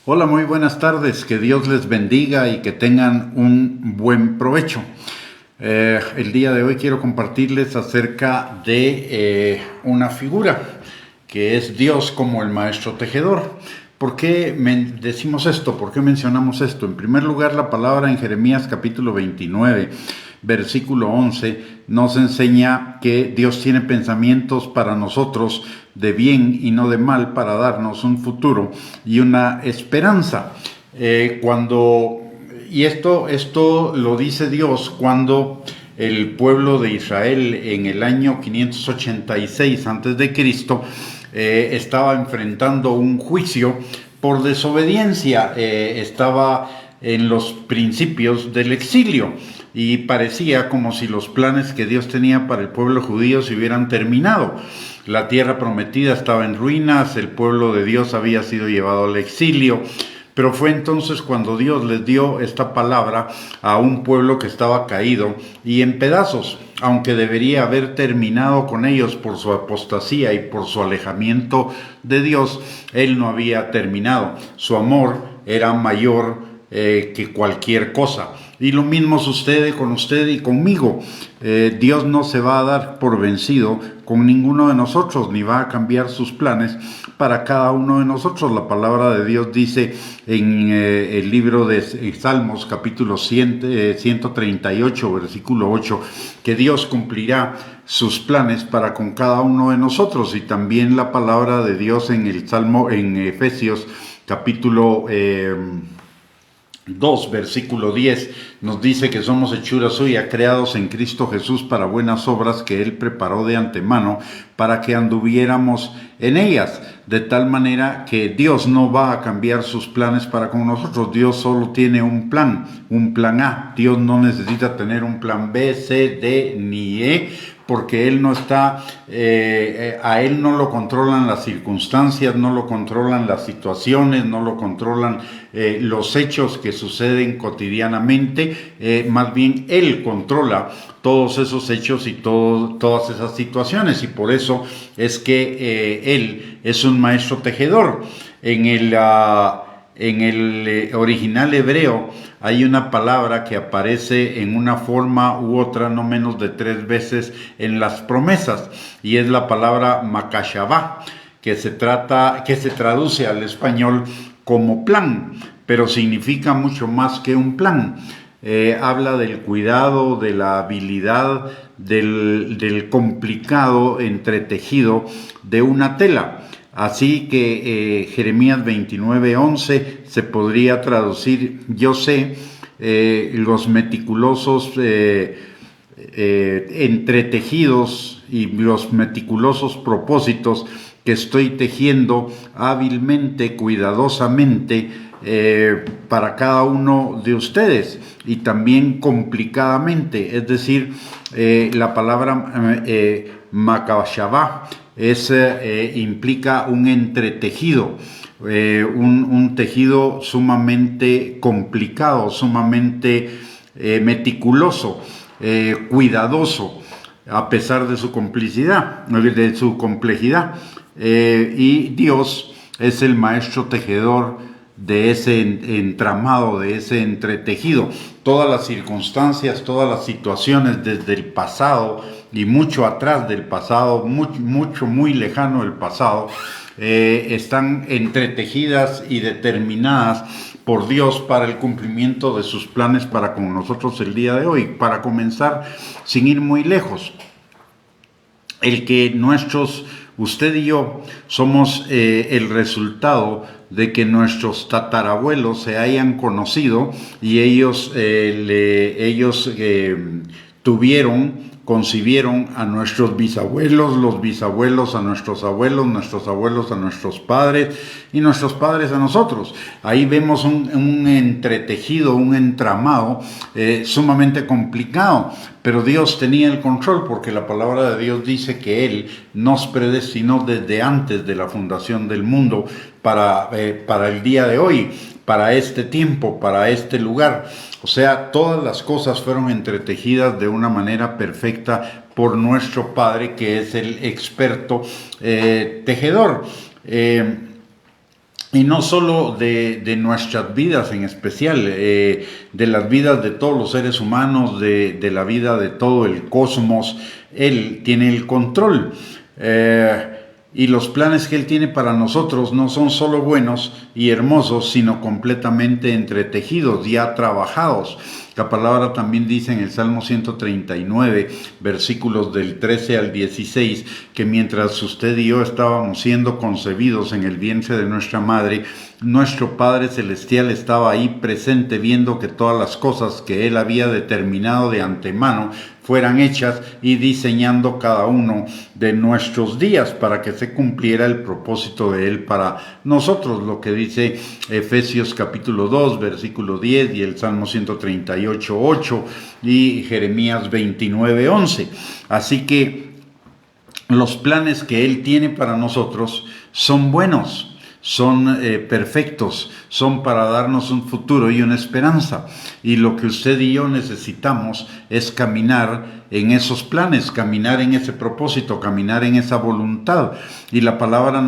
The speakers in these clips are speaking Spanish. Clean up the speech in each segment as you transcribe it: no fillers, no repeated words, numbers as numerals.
Hola, muy buenas tardes, que Dios les bendiga y que tengan un buen provecho. El día de hoy quiero compartirles acerca de una figura que es Dios como el maestro tejedor. ¿Por qué decimos esto? ¿Por qué mencionamos esto? En primer lugar, la palabra en Jeremías capítulo 29, versículo 11, nos enseña que Dios tiene pensamientos para nosotros de bien y no de mal, para darnos un futuro y una esperanza. Esto lo dice Dios cuando el pueblo de Israel en el año 586 a.C. Estaba enfrentando un juicio por desobediencia, estaba en los principios del exilio y parecía como si los planes que Dios tenía para el pueblo judío se hubieran terminado. La tierra prometida estaba en ruinas, el pueblo de Dios había sido llevado al exilio, pero fue entonces cuando Dios les dio esta palabra a un pueblo que estaba caído y en pedazos, aunque debería haber terminado con ellos por su apostasía y por su alejamiento de Dios. Él no había terminado. Su amor era mayor que cualquier cosa. Y lo mismo sucede con usted y conmigo. Dios no se va a dar por vencido con ninguno de nosotros, ni va a cambiar sus planes para cada uno de nosotros. La palabra de Dios dice en el libro de Salmos, capítulo 138, versículo 8, que Dios cumplirá sus planes para con cada uno de nosotros. Y también la palabra de Dios en el Salmo, en Efesios, capítulo 2, versículo 10, nos dice que somos hechura suya, creados en Cristo Jesús para buenas obras que Él preparó de antemano para que anduviéramos en ellas. De tal manera que Dios no va a cambiar sus planes para con nosotros. Dios solo tiene un plan A. Dios no necesita tener un plan B, C, D ni E, porque Él no está, a Él no lo controlan las circunstancias, no lo controlan las situaciones, no lo controlan los hechos que suceden cotidianamente, más bien Él controla todos esos hechos y todas esas situaciones, y por eso es que Él es un maestro tejedor. En el original hebreo hay una palabra que aparece en una forma u otra no menos de 3 veces en las promesas, y es la palabra makashavá, que se traduce al español como plan, pero significa mucho más que un plan. Habla del cuidado, de la habilidad, del complicado entretejido de una tela. Así que Jeremías 29:11 se podría traducir: yo sé los meticulosos entretejidos y los meticulosos propósitos que estoy tejiendo hábilmente, cuidadosamente, para cada uno de ustedes, y también complicadamente, es decir, la palabra makashavá implica un entretejido, un tejido sumamente complicado, sumamente meticuloso, cuidadoso, a pesar de su de su complejidad. Y Dios es el maestro tejedor de ese entramado, de ese entretejido. Todas las circunstancias, todas las situaciones desde el pasado y mucho atrás del pasado, muy lejano del pasado, están entretejidas y determinadas por Dios para el cumplimiento de sus planes para con nosotros el día de hoy. Para comenzar, sin ir muy lejos, el que usted y yo somos el resultado de que nuestros tatarabuelos se hayan conocido y ellos concibieron a nuestros bisabuelos, los bisabuelos a nuestros abuelos a nuestros padres y nuestros padres a nosotros. Ahí vemos un entretejido, un entramado sumamente complicado, pero Dios tenía el control, porque la palabra de Dios dice que Él nos predestinó desde antes de la fundación del mundo para el día de hoy, para este tiempo, para este lugar. O sea, todas las cosas fueron entretejidas de una manera perfecta por nuestro Padre, que es el experto tejedor. Y no solo de nuestras vidas en especial, de las vidas de todos los seres humanos, de la vida de todo el cosmos. Él tiene el control. Y los planes que Él tiene para nosotros no son solo buenos y hermosos, sino completamente entretejidos, ya trabajados. La palabra también dice en el Salmo 139, versículos del 13 al 16, que mientras usted y yo estábamos siendo concebidos en el vientre de nuestra madre, nuestro Padre Celestial estaba ahí presente, viendo que todas las cosas que Él había determinado de antemano fueran hechas y diseñando cada uno de nuestros días para que se cumpliera el propósito de Él para nosotros, lo que dice Efesios capítulo 2, versículo 10 y el Salmo 138, 8 y Jeremías 29, 11. Así que los planes que Él tiene para nosotros son buenos, son perfectos, son para darnos un futuro y una esperanza. Y lo que usted y yo necesitamos es caminar en esos planes, caminar en ese propósito, caminar en esa voluntad. Y la palabra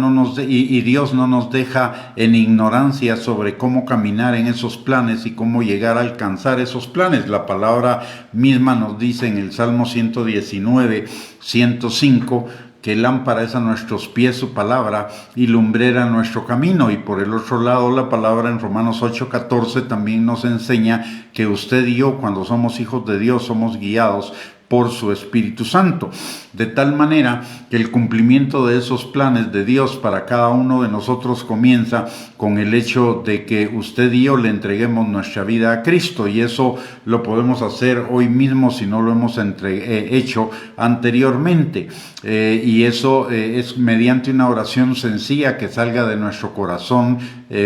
y Dios no nos deja en ignorancia sobre cómo caminar en esos planes y cómo llegar a alcanzar esos planes. La palabra misma nos dice en el Salmo 119, 105, que lámpara es a nuestros pies su palabra y lumbrera nuestro camino. Y por el otro lado, la palabra en Romanos 8:14 también nos enseña que usted y yo, cuando somos hijos de Dios, somos guiados por su Espíritu Santo, de tal manera que el cumplimiento de esos planes de Dios para cada uno de nosotros comienza con el hecho de que usted y yo le entreguemos nuestra vida a Cristo, y eso lo podemos hacer hoy mismo si no lo hemos hecho anteriormente, y eso es mediante una oración sencilla que salga de nuestro corazón,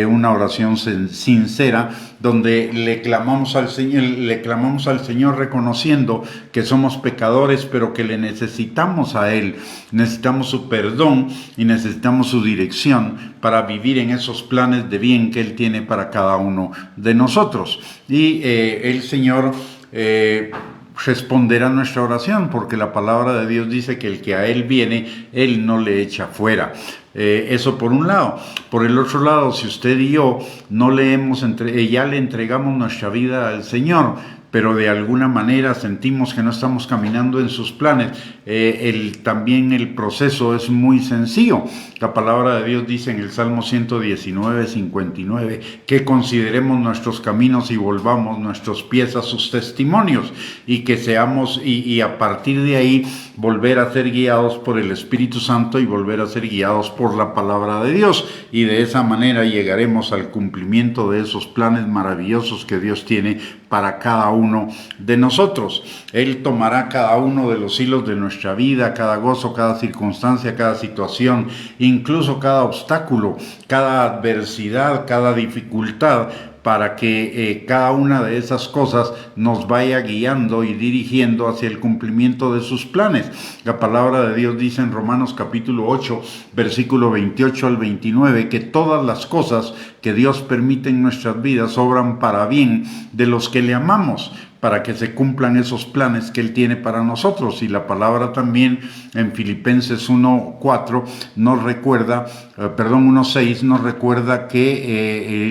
una oración sincera, donde le clamamos al Señor reconociendo que somos pecadores, pero que le necesitamos a Él, necesitamos su perdón y necesitamos su dirección para vivir en esos planes de bien que Él tiene para cada uno de nosotros. Y el Señor responderá nuestra oración, porque la palabra de Dios dice que el que a Él viene, Él no le echa fuera. Eso por un lado. Por el otro lado, si usted y yo no ya le entregamos nuestra vida al Señor, pero de alguna manera sentimos que no estamos caminando en sus planes, también el proceso es muy sencillo. La palabra de Dios dice en el Salmo 119, 59, que consideremos nuestros caminos y volvamos nuestros pies a sus testimonios, y que seamos, y a partir de ahí, volver a ser guiados por el Espíritu Santo y volver a ser guiados por la palabra de Dios, y de esa manera llegaremos al cumplimiento de esos planes maravillosos que Dios tiene para cada uno de nosotros. Él tomará cada uno de los hilos de nuestra vida, cada gozo, cada circunstancia, cada situación, incluso cada obstáculo, cada adversidad, cada dificultad, para que cada una de esas cosas nos vaya guiando y dirigiendo hacia el cumplimiento de sus planes. La palabra de Dios dice en Romanos capítulo 8, versículo 28 al 29, que todas las cosas que Dios permite en nuestras vidas obran para bien de los que le amamos, para que se cumplan esos planes que Él tiene para nosotros. Y la palabra también en Filipenses 1:4 nos recuerda, 1:6 nos recuerda que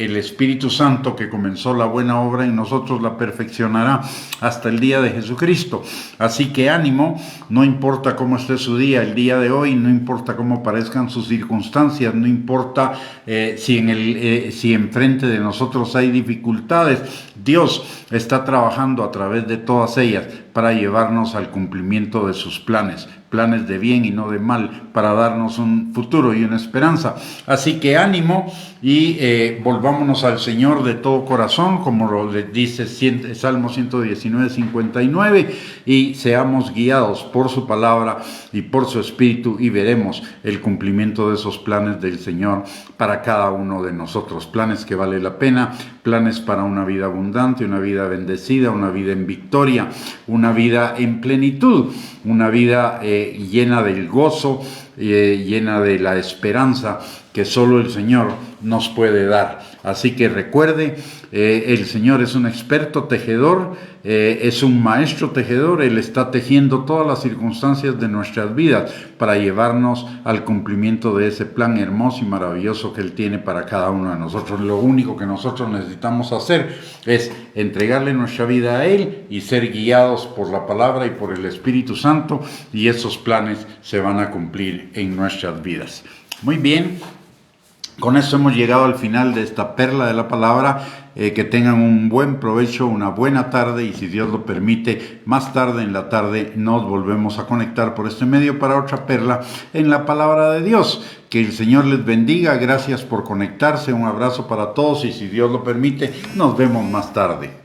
el Espíritu Santo que comenzó la buena obra en nosotros la perfeccionará hasta el día de Jesucristo. Así que ánimo, no importa cómo esté su día, el día de hoy, no importa cómo parezcan sus circunstancias, no importa si enfrente de nosotros hay dificultades, Dios está trabajando a través de todas ellas para llevarnos al cumplimiento de sus planes de bien y no de mal, para darnos un futuro y una esperanza. Así que ánimo y volvámonos al Señor de todo corazón, como lo dice Salmo 119, 59, y seamos guiados por su palabra y por su Espíritu, y veremos el cumplimiento de esos planes del Señor para cada uno de nosotros. Planes que vale la pena, planes para una vida abundante, una vida bendecida, una vida en victoria, una vida en plenitud, una vida llena del gozo, llena de la esperanza que solo el Señor nos puede dar. Así que recuerde, el Señor es un experto tejedor, es un maestro tejedor. Él está tejiendo todas las circunstancias de nuestras vidas para llevarnos al cumplimiento de ese plan hermoso y maravilloso que Él tiene para cada uno de nosotros. Lo único que nosotros necesitamos hacer es entregarle nuestra vida a Él y ser guiados por la palabra y por el Espíritu Santo, y esos planes se van a cumplir en nuestras vidas. Muy bien. Con eso hemos llegado al final de esta perla de la palabra. Que tengan un buen provecho, una buena tarde, y si Dios lo permite, más tarde en la tarde nos volvemos a conectar por este medio para otra perla en la palabra de Dios. Que el Señor les bendiga. Gracias por conectarse. Un abrazo para todos y si Dios lo permite, nos vemos más tarde.